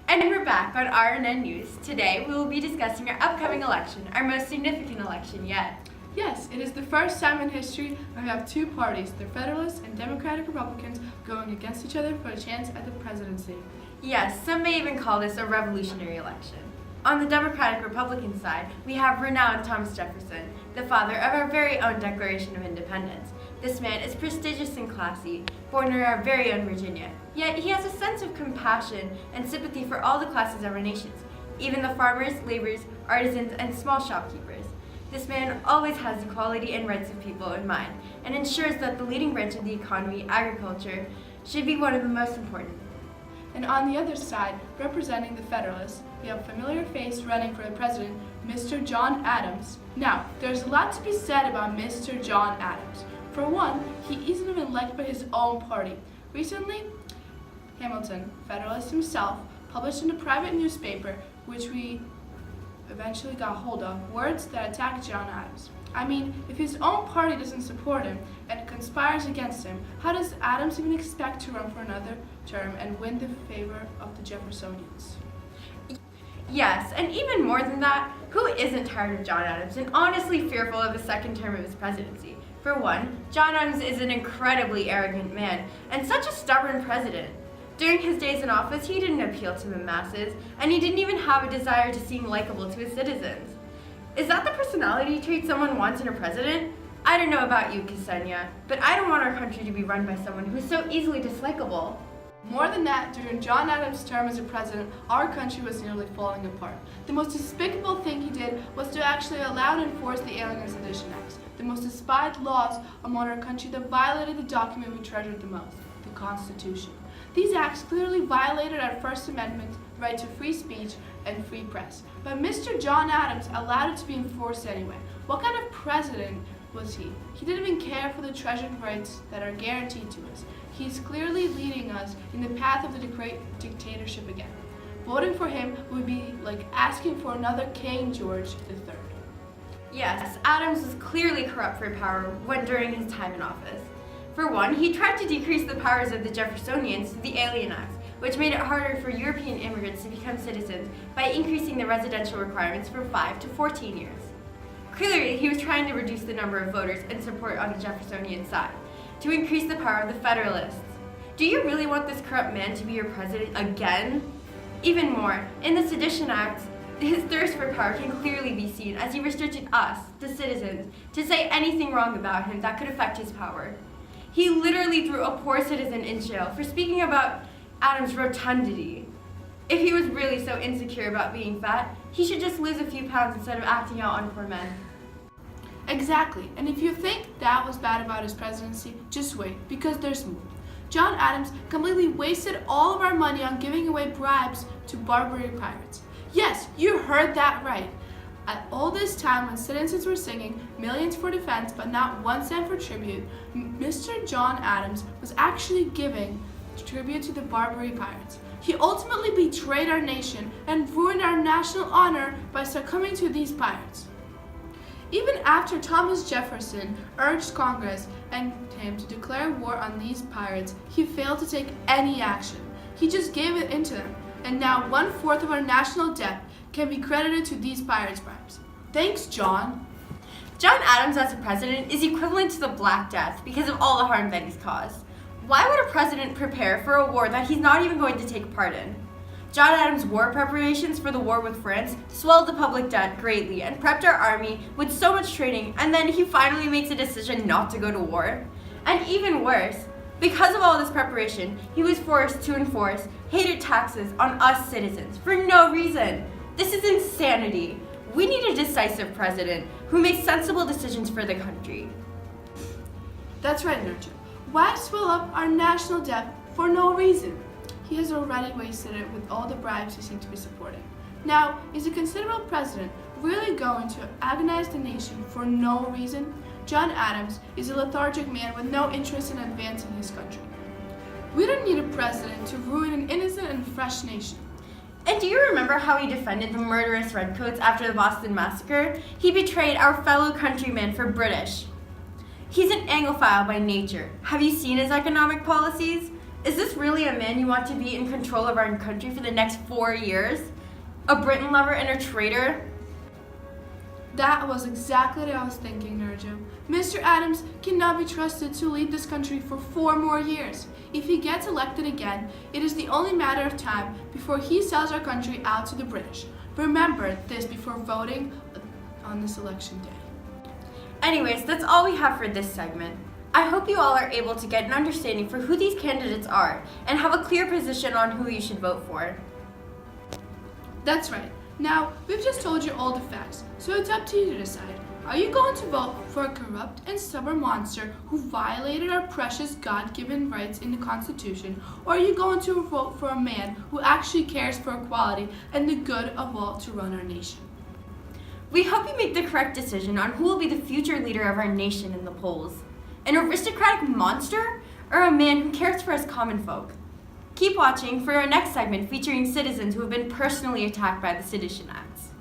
And we're back on RNN News. Today we will be discussing our upcoming election, our most significant election yet. Yes, it is the first time in history we have two parties, the Federalists and Democratic Republicans, going against each other for a chance at the presidency. Yes, some may even call this a revolutionary election. On the Democratic Republican side, we have renowned Thomas Jefferson, the father of our very own Declaration of Independence. This man is prestigious and classy, born in our very own Virginia, yet he has a sense of compassion and sympathy for all the classes of our nations, even the farmers, laborers, artisans, and small shopkeepers. This man always has the equality and rights of people in mind, and ensures that the leading branch of the economy, agriculture, should be one of the most important. And on the other side, representing the Federalists, we have a familiar face running for the president, Mr. John Adams. Now, there's a lot to be said about Mr. John Adams. For one, he isn't even liked by his own party. Recently, Hamilton, Federalist himself, published in a private newspaper, which we eventually got hold of, words that attack John Adams. I mean, if his own party doesn't support him and conspires against him, how does Adams even expect to run for another term and win the favor of the Jeffersonians? Yes, and even more than that, who isn't tired of John Adams and honestly fearful of a second term of his presidency? For one, John Adams is an incredibly arrogant man and such a stubborn president. During his days in office, he didn't appeal to the masses, and he didn't even have a desire to seem likable to his citizens. Is that the personality trait someone wants in a president? I don't know about you, Kseniia, but I don't want our country to be run by someone who's so easily dislikable. More than that, during John Adams' term as a president, our country was nearly falling apart. The most despicable thing he did was to actually allow and enforce the Alien and Sedition Acts, the most despised laws among our country that violated the document we treasured the most, the Constitution. These acts clearly violated our First Amendment right to free speech and free press. But Mr. John Adams allowed it to be enforced anyway. What kind of president was he? He didn't even care for the treasured rights that are guaranteed to us. He's clearly leading us in the path of the great dictatorship again. Voting for him would be like asking for another King George III. Yes, Adams was clearly corrupt for power during his time in office. For one, he tried to decrease the powers of the Jeffersonians through the Alien Acts, which made it harder for European immigrants to become citizens by increasing the residential requirements from 5 to 14 years. Clearly, he was trying to reduce the number of voters and support on the Jeffersonian side, to increase the power of the Federalists. Do you really want this corrupt man to be your president again? Even more, in the Sedition Acts, his thirst for power can clearly be seen as he restricted us, the citizens, to say anything wrong about him that could affect his power. He literally threw a poor citizen in jail for speaking about Adams' rotundity. If he was really so insecure about being fat, he should just lose a few pounds instead of acting out on poor men. Exactly, and if you think that was bad about his presidency, just wait, because there's more. John Adams completely wasted all of our money on giving away bribes to Barbary pirates. Yes, you heard that right. At all this time when citizens were singing millions for defense but not 1 cent for tribute, Mr. John Adams was actually giving tribute to the Barbary pirates. He ultimately betrayed our nation and ruined our national honor by succumbing to these pirates. Even after Thomas Jefferson urged Congress and him to declare war on these pirates, he failed to take any action. He just gave it into them, and now 1/4 of our national debt can be credited to these pirates' bribes. Thanks, John. John Adams as a president is equivalent to the Black Death because of all the harm that he's caused. Why would a president prepare for a war that he's not even going to take part in? John Adams' war preparations for the war with France swelled the public debt greatly and prepped our army with so much training, and then he finally makes a decision not to go to war. And even worse, because of all this preparation, he was forced to enforce hated taxes on us citizens for no reason. This is insanity. We need a decisive president who makes sensible decisions for the country. That's right, Neeraja. Why swell up our national debt for no reason? He has already wasted it with all the bribes he seemed to be supporting. Now, is a considerable president really going to agonize the nation for no reason? John Adams is a lethargic man with no interest in advancing his country. We don't need a president to ruin an innocent and fresh nation. And do you remember how he defended the murderous Redcoats after the Boston Massacre? He betrayed our fellow countrymen for British. He's an Anglophile by nature. Have you seen his economic policies? Is this really a man you want to be in control of our country for the next 4 years? A Britain lover and a traitor? That was exactly what I was thinking, Neeraja. Mr. Adams cannot be trusted to lead this country for 4 more years. If he gets elected again, it is the only matter of time before he sells our country out to the British. Remember this before voting on this election day. Anyways, that's all we have for this segment. I hope you all are able to get an understanding for who these candidates are and have a clear position on who you should vote for. That's right. Now, we've just told you all the facts, so it's up to you to decide. Are you going to vote for a corrupt and stubborn monster who violated our precious God-given rights in the Constitution, or are you going to vote for a man who actually cares for equality and the good of all to run our nation? We hope you make the correct decision on who will be the future leader of our nation in the polls. An aristocratic monster or a man who cares for us common folk? Keep watching for our next segment featuring citizens who have been personally attacked by the Sedition Acts.